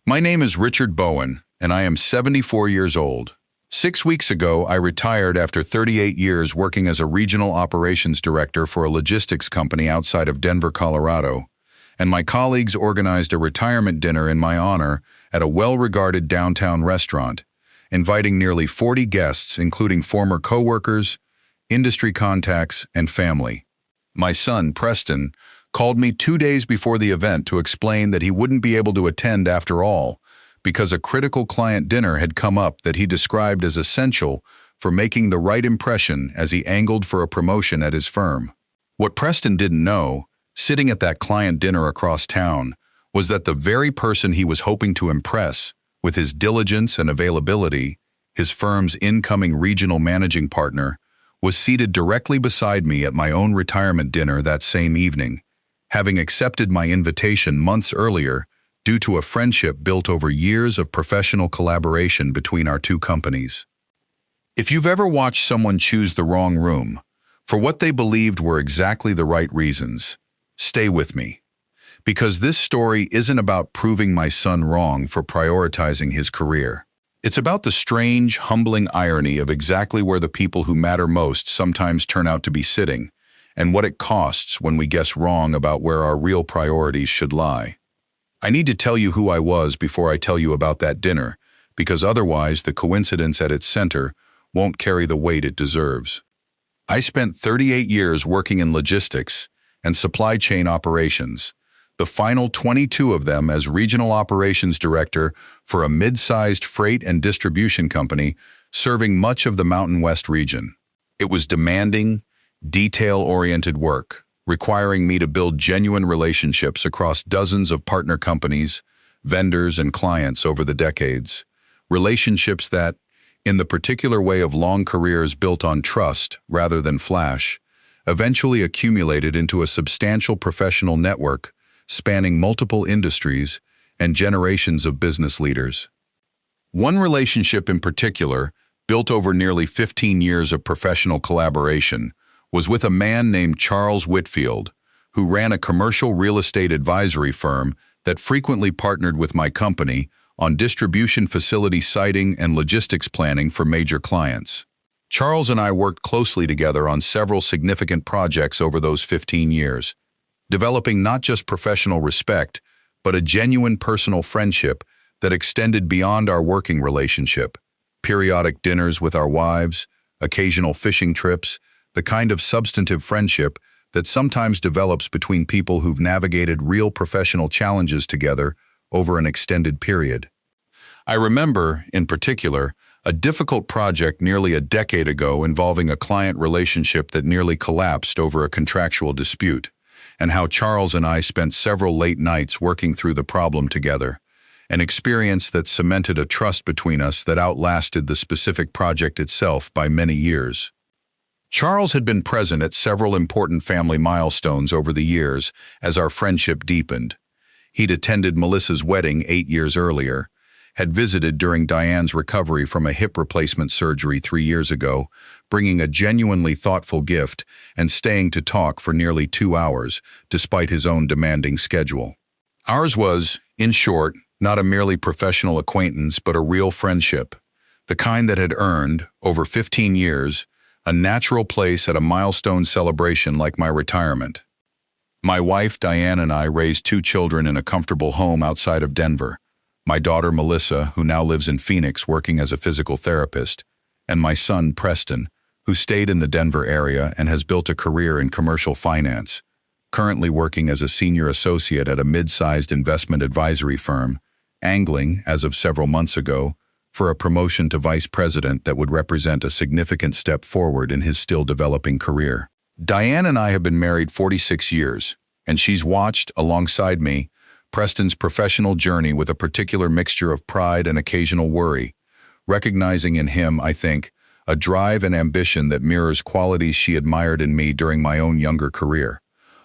My name is Richard Bowen, and I am 74 years old. 6 weeks ago, I retired after 38 years working as a regional operations director for a logistics company outside of Denver, Colorado, and my colleagues organized a retirement dinner in my honor at a well-regarded downtown restaurant, inviting nearly 40 guests, including former coworkers, industry contacts, and family. My son, Preston, called me 2 days before the event to explain that he wouldn't be able to attend after all because a critical client dinner had come up that he described as essential for making the right impression as he angled for a promotion at his firm. What Preston didn't know, sitting at that client dinner across town, was that the very person he was hoping to impress with his diligence and availability, his firm's incoming regional managing partner, was seated directly beside me at my own retirement dinner that same evening, having accepted my invitation months earlier due to a friendship built over years of professional collaboration between our two companies. If you've ever watched someone choose the wrong room for what they believed were exactly the right reasons, stay with me, because this story isn't about proving my son wrong for prioritizing his career. It's about the strange, humbling irony of exactly where the people who matter most sometimes turn out to be sitting, and what it costs when we guess wrong about where our real priorities should lie. I need to tell you who I was before I tell you about that dinner, because otherwise the coincidence at its center won't carry the weight it deserves. I spent 38 years working in logistics and supply chain operations, the final 22 of them as regional operations director for a mid-sized freight and distribution company serving much of the Mountain West region. It was demanding, detail-oriented work, requiring me to build genuine relationships across dozens of partner companies, vendors, and clients over the decades. Relationships that, in the particular way of long careers built on trust rather than flash, eventually accumulated into a substantial professional network spanning multiple industries and generations of business leaders. One relationship in particular, built over nearly 15 years of professional collaboration, was with a man named Charles Whitfield, who ran a commercial real estate advisory firm that frequently partnered with my company on distribution facility siting and logistics planning for major clients. Charles and I worked closely together on several significant projects over those 15 years, developing not just professional respect, but a genuine personal friendship that extended beyond our working relationship. Periodic dinners with our wives, occasional fishing trips, the kind of substantive friendship that sometimes develops between people who've navigated real professional challenges together over an extended period. I remember, in particular, a difficult project nearly a decade ago involving a client relationship that nearly collapsed over a contractual dispute, and how Charles and I spent several late nights working through the problem together, an experience that cemented a trust between us that outlasted the specific project itself by many years. Charles had been present at several important family milestones over the years as our friendship deepened. He'd attended Melissa's wedding 8 years earlier, had visited during Diane's recovery from a hip replacement surgery 3 years ago, bringing a genuinely thoughtful gift and staying to talk for nearly 2 hours, despite his own demanding schedule. Ours was, in short, not a merely professional acquaintance but a real friendship, the kind that had earned, over 15 years, a natural place at a milestone celebration like my retirement. My wife, Diane, and I raised 2 children in a comfortable home outside of Denver. My daughter, Melissa, who now lives in Phoenix working as a physical therapist, and my son, Preston, who stayed in the Denver area and has built a career in commercial finance, currently working as a senior associate at a mid-sized investment advisory firm, angling, as of several months ago, for a promotion to vice president that would represent a significant step forward in his still developing career. Diane and I have been married 46 years, and she's watched, alongside me, Preston's professional journey with a particular mixture of pride and occasional worry, recognizing in him, I think, a drive and ambition that mirrors qualities she admired in me during my own younger career,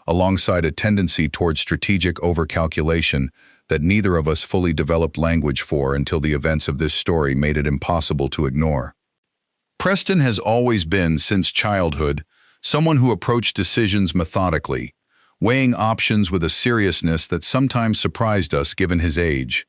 alongside a tendency toward strategic overcalculation that neither of us fully developed language for until the events of this story made it impossible to ignore. Preston has always been, since childhood, someone who approached decisions methodically, weighing options with a seriousness that sometimes surprised us given his age.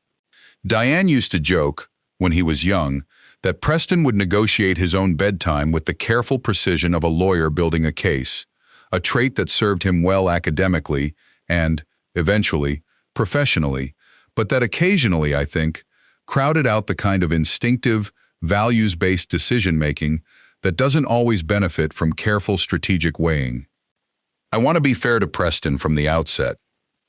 Diane used to joke, when he was young, that Preston would negotiate his own bedtime with the careful precision of a lawyer building a case, a trait that served him well academically and, eventually, professionally, but that occasionally, I think, crowded out the kind of instinctive, values-based decision-making that doesn't always benefit from careful strategic weighing. I want to be fair to Preston from the outset,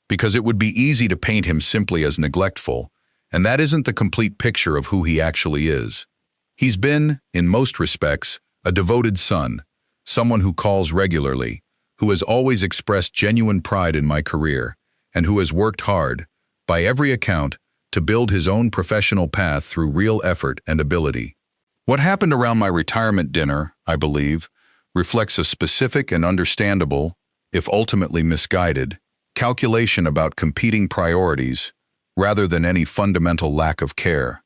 because it would be easy to paint him simply as neglectful, and that isn't the complete picture of who he actually is. He's been, in most respects, a devoted son, someone who calls regularly, who has always expressed genuine pride in my career, and who has worked hard, by every account, to build his own professional path through real effort and ability. What happened around my retirement dinner, I believe, reflects a specific and understandable, if ultimately misguided, calculation about competing priorities, rather than any fundamental lack of care.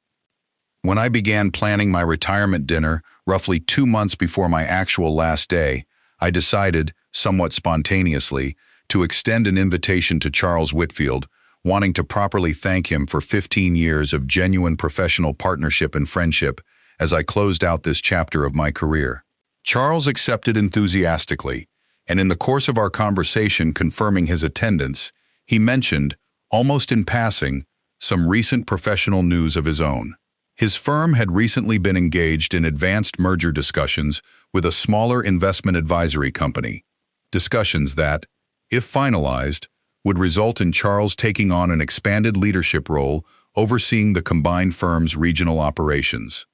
When I began planning my retirement dinner roughly 2 months before my actual last day, I decided, somewhat spontaneously, to extend an invitation to Charles Whitfield, wanting to properly thank him for 15 years of genuine professional partnership and friendship as I closed out this chapter of my career. Charles accepted enthusiastically, and in the course of our conversation confirming his attendance, he mentioned, almost in passing, some recent professional news of his own. His firm had recently been engaged in advanced merger discussions with a smaller investment advisory company, discussions that, if finalized, would result in Charles taking on an expanded leadership role overseeing the combined firm's regional operations.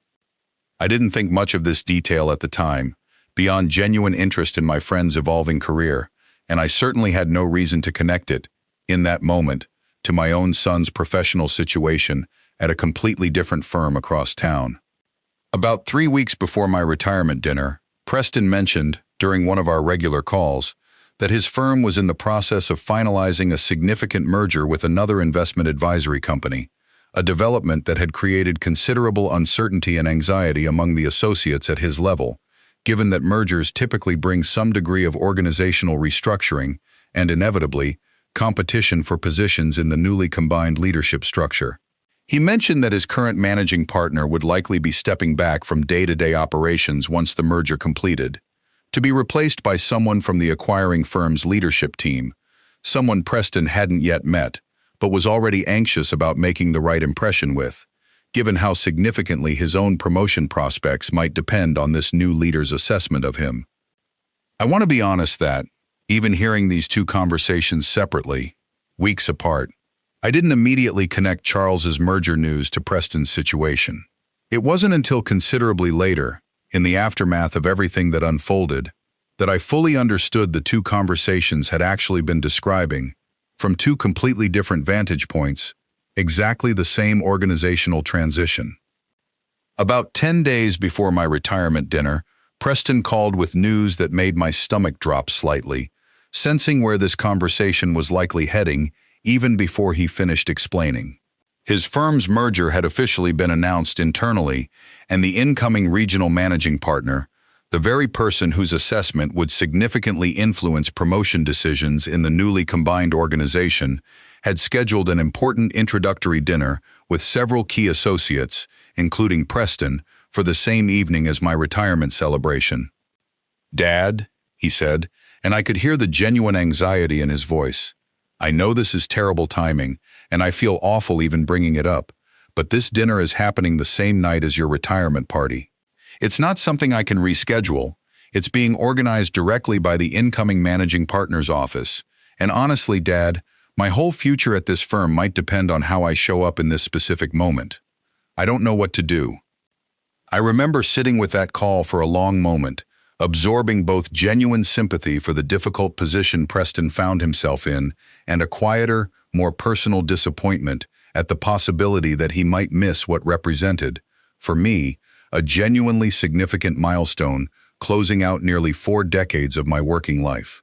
I didn't think much of this detail at the time, beyond genuine interest in my friend's evolving career, and I certainly had no reason to connect it, in that moment, to my own son's professional situation at a completely different firm across town. About 3 weeks before my retirement dinner, Preston mentioned, during one of our regular calls, that his firm was in the process of finalizing a significant merger with another investment advisory company, a development that had created considerable uncertainty and anxiety among the associates at his level, given that mergers typically bring some degree of organizational restructuring and, inevitably, competition for positions in the newly combined leadership structure. He mentioned that his current managing partner would likely be stepping back from day-to-day operations once the merger completed, to be replaced by someone from the acquiring firm's leadership team, someone Preston hadn't yet met, but was already anxious about making the right impression with, given how significantly his own promotion prospects might depend on this new leader's assessment of him. I want to be honest that, even hearing these two conversations separately, weeks apart, I didn't immediately connect Charles's merger news to Preston's situation. It wasn't until considerably later, in the aftermath of everything that unfolded, that I fully understood the two conversations had actually been describing, from two completely different vantage points, exactly the same organizational transition. About 10 days before my retirement dinner, Preston called with news that made my stomach drop slightly, sensing where this conversation was likely heading even before he finished explaining. His firm's merger had officially been announced internally, and the incoming regional managing partner, the very person whose assessment would significantly influence promotion decisions in the newly combined organization, had scheduled an important introductory dinner with several key associates, including Preston, for the same evening as my retirement celebration. "Dad," he said, and I could hear the genuine anxiety in his voice. "I know this is terrible timing, and I feel awful even bringing it up, but this dinner is happening the same night as your retirement party. It's not something I can reschedule. It's being organized directly by the incoming managing partner's office. And honestly, Dad, my whole future at this firm might depend on how I show up in this specific moment. I don't know what to do." I remember sitting with that call for a long moment, absorbing both genuine sympathy for the difficult position Preston found himself in and a quieter, more personal disappointment at the possibility that he might miss what represented, for me, a genuinely significant milestone closing out nearly 4 decades of my working life.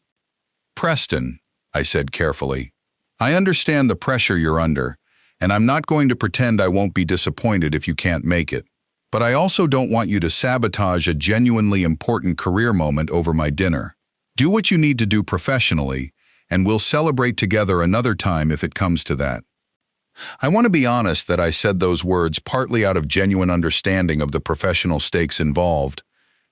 "Preston," I said carefully, "I understand the pressure you're under, and I'm not going to pretend I won't be disappointed if you can't make it. But I also don't want you to sabotage a genuinely important career moment over my dinner. Do what you need to do professionally, and we'll celebrate together another time if it comes to that." I want to be honest that I said those words partly out of genuine understanding of the professional stakes involved,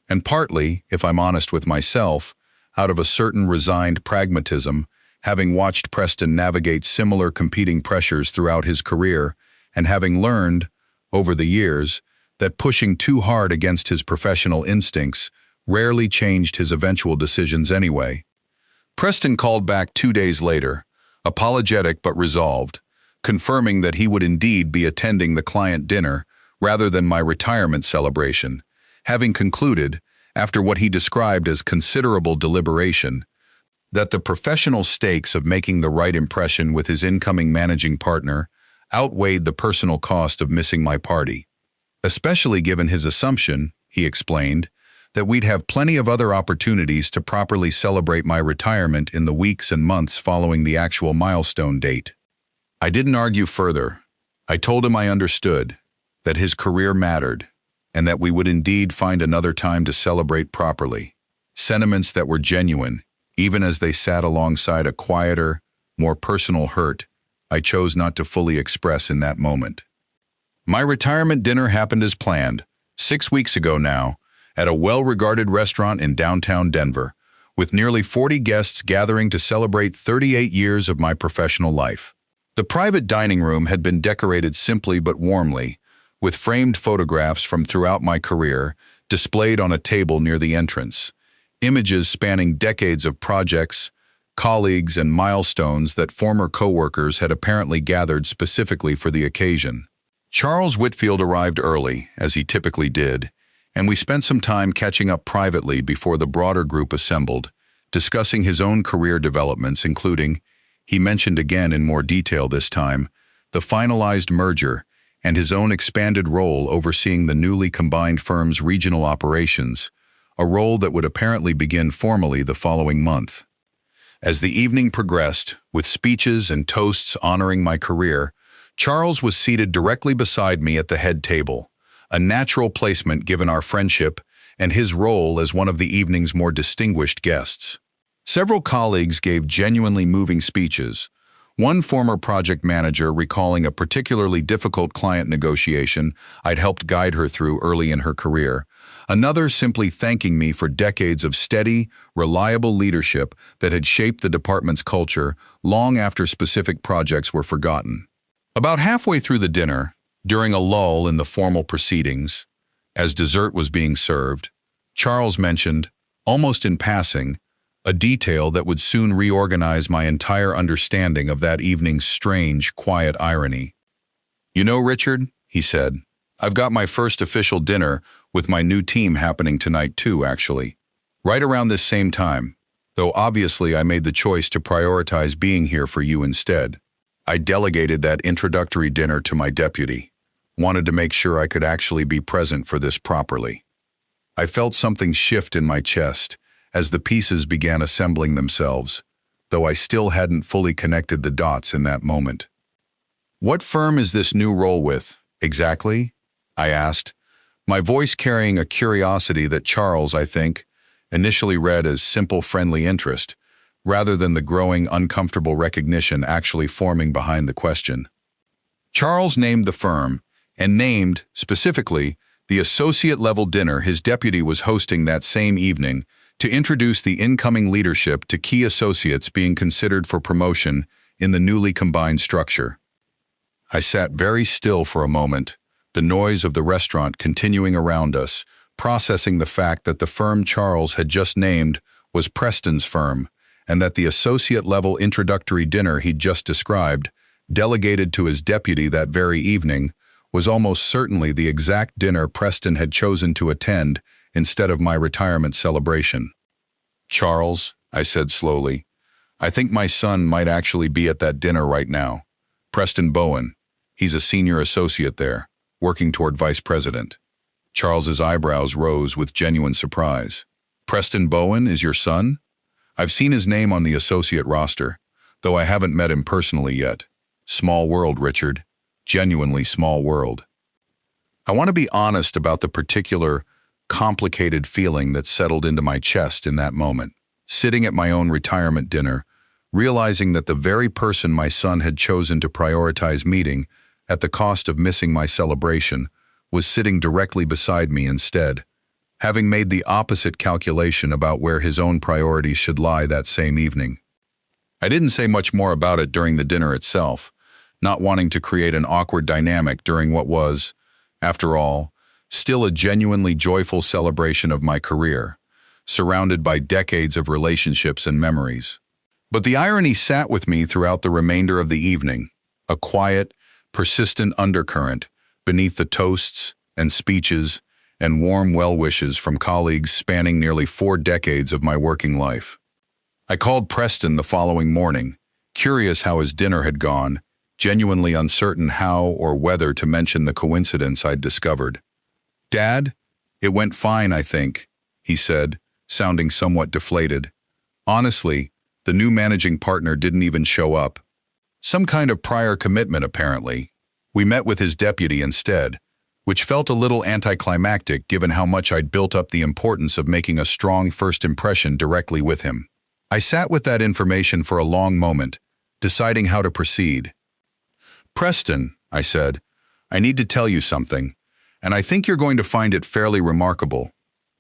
and partly, if I'm honest with myself, out of a certain resigned pragmatism, having watched Preston navigate similar competing pressures throughout his career, and having learned, over the years, that pushing too hard against his professional instincts rarely changed his eventual decisions anyway. Preston called back 2 days later, apologetic but resolved, confirming that he would indeed be attending the client dinner rather than my retirement celebration, having concluded, after what he described as considerable deliberation, that the professional stakes of making the right impression with his incoming managing partner outweighed the personal cost of missing my party, especially given his assumption, he explained, that we'd have plenty of other opportunities to properly celebrate my retirement in the weeks and months following the actual milestone date. I didn't argue further. I told him I understood, that his career mattered, and that we would indeed find another time to celebrate properly. Sentiments that were genuine, even as they sat alongside a quieter, more personal hurt I chose not to fully express in that moment. My retirement dinner happened as planned, 6 weeks ago now, at a well-regarded restaurant in downtown Denver, with nearly 40 guests gathering to celebrate 38 years of my professional life. The private dining room had been decorated simply but warmly, with framed photographs from throughout my career displayed on a table near the entrance, images spanning decades of projects, colleagues, and milestones that former coworkers had apparently gathered specifically for the occasion. Charles Whitfield arrived early, as he typically did, and we spent some time catching up privately before the broader group assembled, discussing his own career developments, including, he mentioned again in more detail this time, the finalized merger and his own expanded role overseeing the newly combined firm's regional operations, a role that would apparently begin formally the following month. As the evening progressed, with speeches and toasts honoring my career, Charles was seated directly beside me at the head table, a natural placement given our friendship and his role as one of the evening's more distinguished guests. Several colleagues gave genuinely moving speeches, one former project manager recalling a particularly difficult client negotiation I'd helped guide her through early in her career, another simply thanking me for decades of steady, reliable leadership that had shaped the department's culture long after specific projects were forgotten. About halfway through the dinner, during a lull in the formal proceedings, as dessert was being served, Charles mentioned, almost in passing, a detail that would soon reorganize my entire understanding of that evening's strange, quiet irony. "You know, Richard," he said, "I've got my first official dinner with my new team happening tonight too, actually. Right around this same time, though obviously I made the choice to prioritize being here for you instead. I delegated that introductory dinner to my deputy, wanted to make sure I could actually be present for this properly." I felt something shift in my chest as the pieces began assembling themselves, though I still hadn't fully connected the dots in that moment. "What firm is this new role with, exactly?" I asked, my voice carrying a curiosity that Charles, I think, initially read as simple friendly interest, rather than the growing uncomfortable recognition actually forming behind the question. Charles named the firm, and named, specifically, the associate-level dinner his deputy was hosting that same evening to introduce the incoming leadership to key associates being considered for promotion in the newly combined structure. I sat very still for a moment, the noise of the restaurant continuing around us, processing the fact that the firm Charles had just named was Preston's firm, and that the associate-level introductory dinner he'd just described, delegated to his deputy that very evening, was almost certainly the exact dinner Preston had chosen to attend instead of my retirement celebration. "Charles," I said slowly, "I think my son might actually be at that dinner right now. Preston Bowen. He's a senior associate there, working toward vice president." Charles's eyebrows rose with genuine surprise. "Preston Bowen is your son? I've seen his name on the associate roster, though I haven't met him personally yet. Small world, Richard. Genuinely small world." I want to be honest about the particular, complicated feeling that settled into my chest in that moment. Sitting at my own retirement dinner, realizing that the very person my son had chosen to prioritize meeting, at the cost of missing my celebration, was sitting directly beside me instead, having made the opposite calculation about where his own priorities should lie that same evening. I didn't say much more about it during the dinner itself, not wanting to create an awkward dynamic during what was, after all, still a genuinely joyful celebration of my career, surrounded by decades of relationships and memories. But the irony sat with me throughout the remainder of the evening, a quiet, persistent undercurrent beneath the toasts and speeches and warm well-wishes from colleagues spanning nearly 4 decades of my working life. I called Preston the following morning, curious how his dinner had gone, genuinely uncertain how or whether to mention the coincidence I'd discovered. "Dad, it went fine, I think," he said, sounding somewhat deflated. "Honestly, the new managing partner didn't even show up. Some kind of prior commitment, apparently. We met with his deputy instead, which felt a little anticlimactic given how much I'd built up the importance of making a strong first impression directly with him." I sat with that information for a long moment, deciding how to proceed. "Preston," I said, "I need to tell you something, and I think you're going to find it fairly remarkable.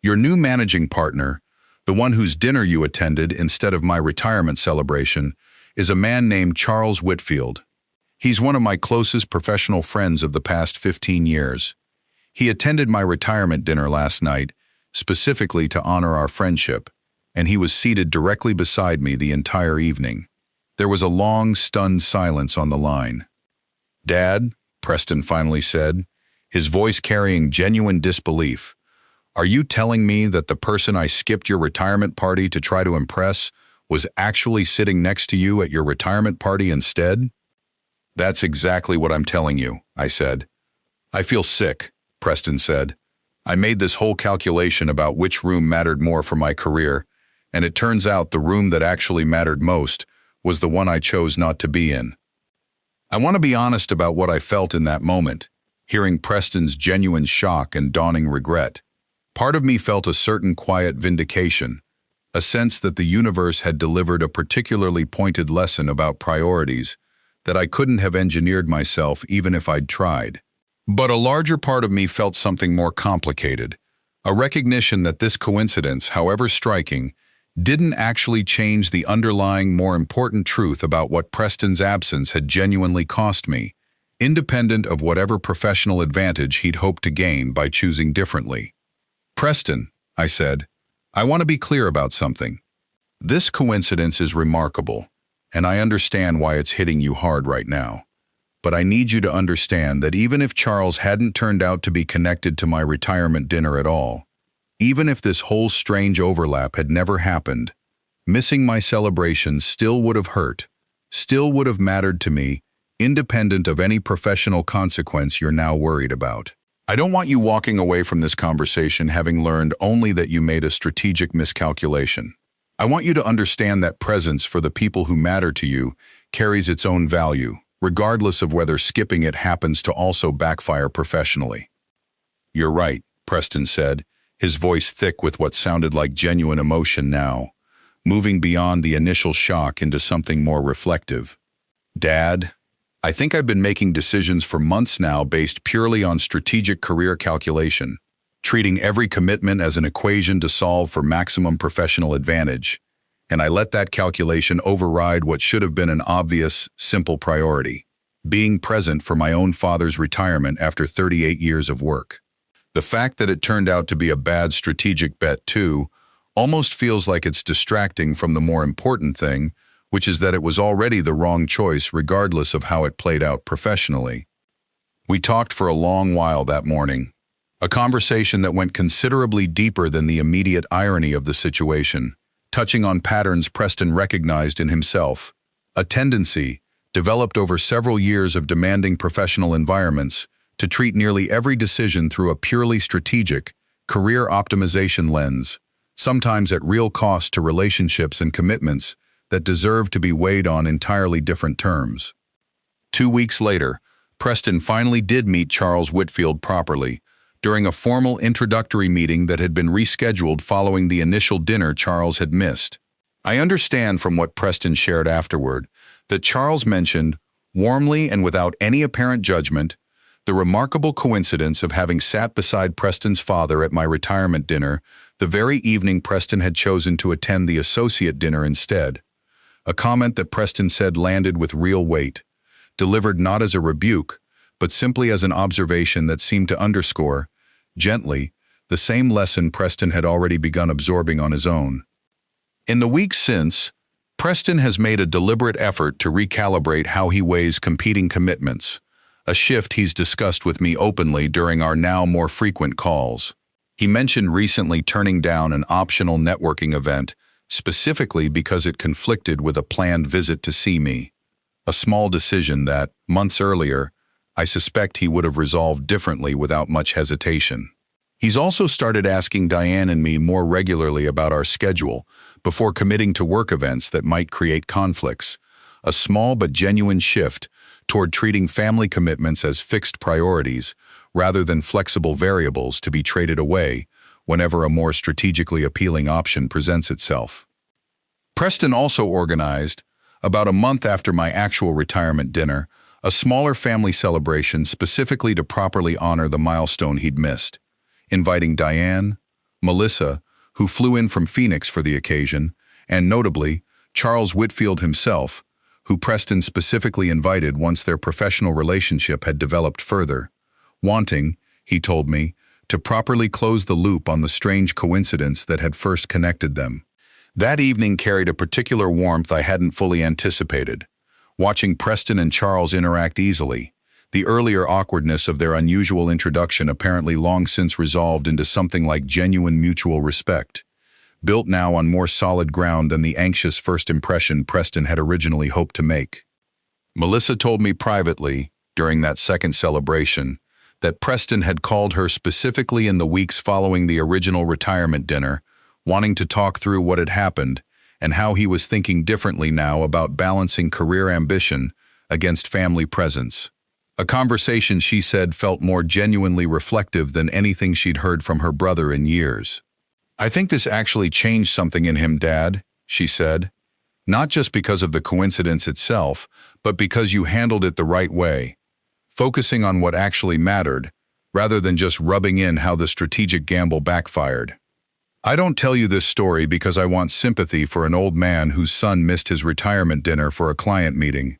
Your new managing partner, the one whose dinner you attended instead of my retirement celebration, is a man named Charles Whitfield. He's one of my closest professional friends of the past 15 years. He attended my retirement dinner last night, specifically to honor our friendship, and he was seated directly beside me the entire evening." There was a long, stunned silence on the line. "Dad," Preston finally said, his voice carrying genuine disbelief, "are you telling me that the person I skipped your retirement party to try to impress was actually sitting next to you at your retirement party instead?" "That's exactly what I'm telling you," I said. "I feel sick," Preston said. "I made this whole calculation about which room mattered more for my career, and it turns out the room that actually mattered most was the one I chose not to be in." I want to be honest about what I felt in that moment, hearing Preston's genuine shock and dawning regret. Part of me felt a certain quiet vindication, a sense that the universe had delivered a particularly pointed lesson about priorities that I couldn't have engineered myself even if I'd tried. But a larger part of me felt something more complicated, a recognition that this coincidence, however striking, didn't actually change the underlying, more important truth about what Preston's absence had genuinely cost me, independent of whatever professional advantage he'd hoped to gain by choosing differently. "Preston," I said, "I want to be clear about something. This coincidence is remarkable, and I understand why it's hitting you hard right now. But I need you to understand that even if Charles hadn't turned out to be connected to my retirement dinner at all, even if this whole strange overlap had never happened, missing my celebration still would have hurt, still would have mattered to me, independent of any professional consequence you're now worried about. I don't want you walking away from this conversation having learned only that you made a strategic miscalculation. I want you to understand that presence for the people who matter to you carries its own value, regardless of whether skipping it happens to also backfire professionally." "You're right," Preston said, his voice thick with what sounded like genuine emotion now, moving beyond the initial shock into something more reflective. "Dad, I think I've been making decisions for months now based purely on strategic career calculation, treating every commitment as an equation to solve for maximum professional advantage, and I let that calculation override what should have been an obvious, simple priority, being present for my own father's retirement after 38 years of work. The fact that it turned out to be a bad strategic bet too almost feels like it's distracting from the more important thing, which is that it was already the wrong choice regardless of how it played out professionally." We talked for a long while that morning, a conversation that went considerably deeper than the immediate irony of the situation, touching on patterns Preston recognized in himself, a tendency, developed over several years of demanding professional environments, to treat nearly every decision through a purely strategic, career optimization lens, sometimes at real cost to relationships and commitments that deserve to be weighed on entirely different terms. 2 weeks later, Preston finally did meet Charles Whitfield properly, during a formal introductory meeting that had been rescheduled following the initial dinner Charles had missed. I understand from what Preston shared afterward that Charles mentioned, warmly and without any apparent judgment, the remarkable coincidence of having sat beside Preston's father at my retirement dinner the very evening Preston had chosen to attend the associate dinner instead. A comment that Preston said landed with real weight, delivered not as a rebuke, but simply as an observation that seemed to underscore, gently, the same lesson Preston had already begun absorbing on his own. In the weeks since, Preston has made a deliberate effort to recalibrate how he weighs competing commitments, a shift he's discussed with me openly during our now more frequent calls. He mentioned recently turning down an optional networking event specifically because it conflicted with a planned visit to see me, a small decision that, months earlier, I suspect he would have resolved differently without much hesitation. He's also started asking Diane and me more regularly about our schedule before committing to work events that might create conflicts, a small but genuine shift toward treating family commitments as fixed priorities rather than flexible variables to be traded away whenever a more strategically appealing option presents itself. Preston also organized, about a month after my actual retirement dinner, a smaller family celebration specifically to properly honor the milestone he'd missed, inviting Diane, Melissa, who flew in from Phoenix for the occasion, and notably, Charles Whitfield himself, who Preston specifically invited once their professional relationship had developed further, wanting, he told me, to properly close the loop on the strange coincidence that had first connected them. That evening carried a particular warmth I hadn't fully anticipated. Watching Preston and Charles interact easily, the earlier awkwardness of their unusual introduction apparently long since resolved into something like genuine mutual respect, built now on more solid ground than the anxious first impression Preston had originally hoped to make. Melissa told me privately, during that second celebration, that Preston had called her specifically in the weeks following the original retirement dinner, wanting to talk through what had happened and how he was thinking differently now about balancing career ambition against family presence. A conversation she said felt more genuinely reflective than anything she'd heard from her brother in years. "I think this actually changed something in him, Dad," she said. "Not just because of the coincidence itself, but because you handled it the right way, focusing on what actually mattered, rather than just rubbing in how the strategic gamble backfired. I don't tell you this story because I want sympathy for an old man whose son missed his retirement dinner for a client meeting.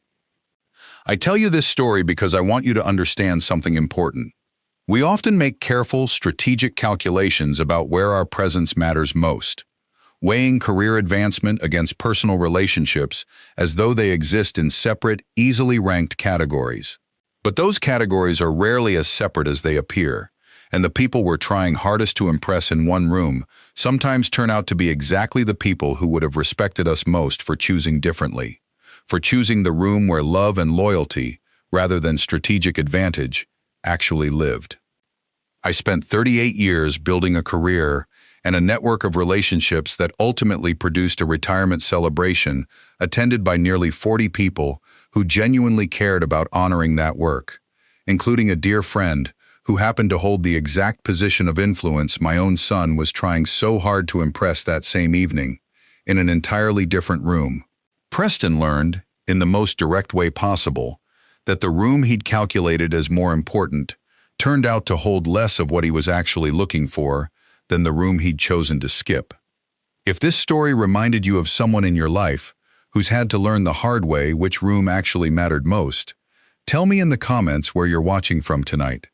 I tell you this story because I want you to understand something important. We often make careful, strategic calculations about where our presence matters most, weighing career advancement against personal relationships as though they exist in separate, easily ranked categories. But those categories are rarely as separate as they appear, and the people we're trying hardest to impress in one room sometimes turn out to be exactly the people who would have respected us most for choosing differently, for choosing the room where love and loyalty, rather than strategic advantage, actually lived. I spent 38 years building a career and a network of relationships that ultimately produced a retirement celebration attended by nearly 40 people who genuinely cared about honoring that work, including a dear friend who happened to hold the exact position of influence my own son was trying so hard to impress that same evening, in an entirely different room. Preston learned, in the most direct way possible, that the room he'd calculated as more important turned out to hold less of what he was actually looking for than the room he'd chosen to skip. If this story reminded you of someone in your life who's had to learn the hard way which room actually mattered most, tell me in the comments where you're watching from tonight.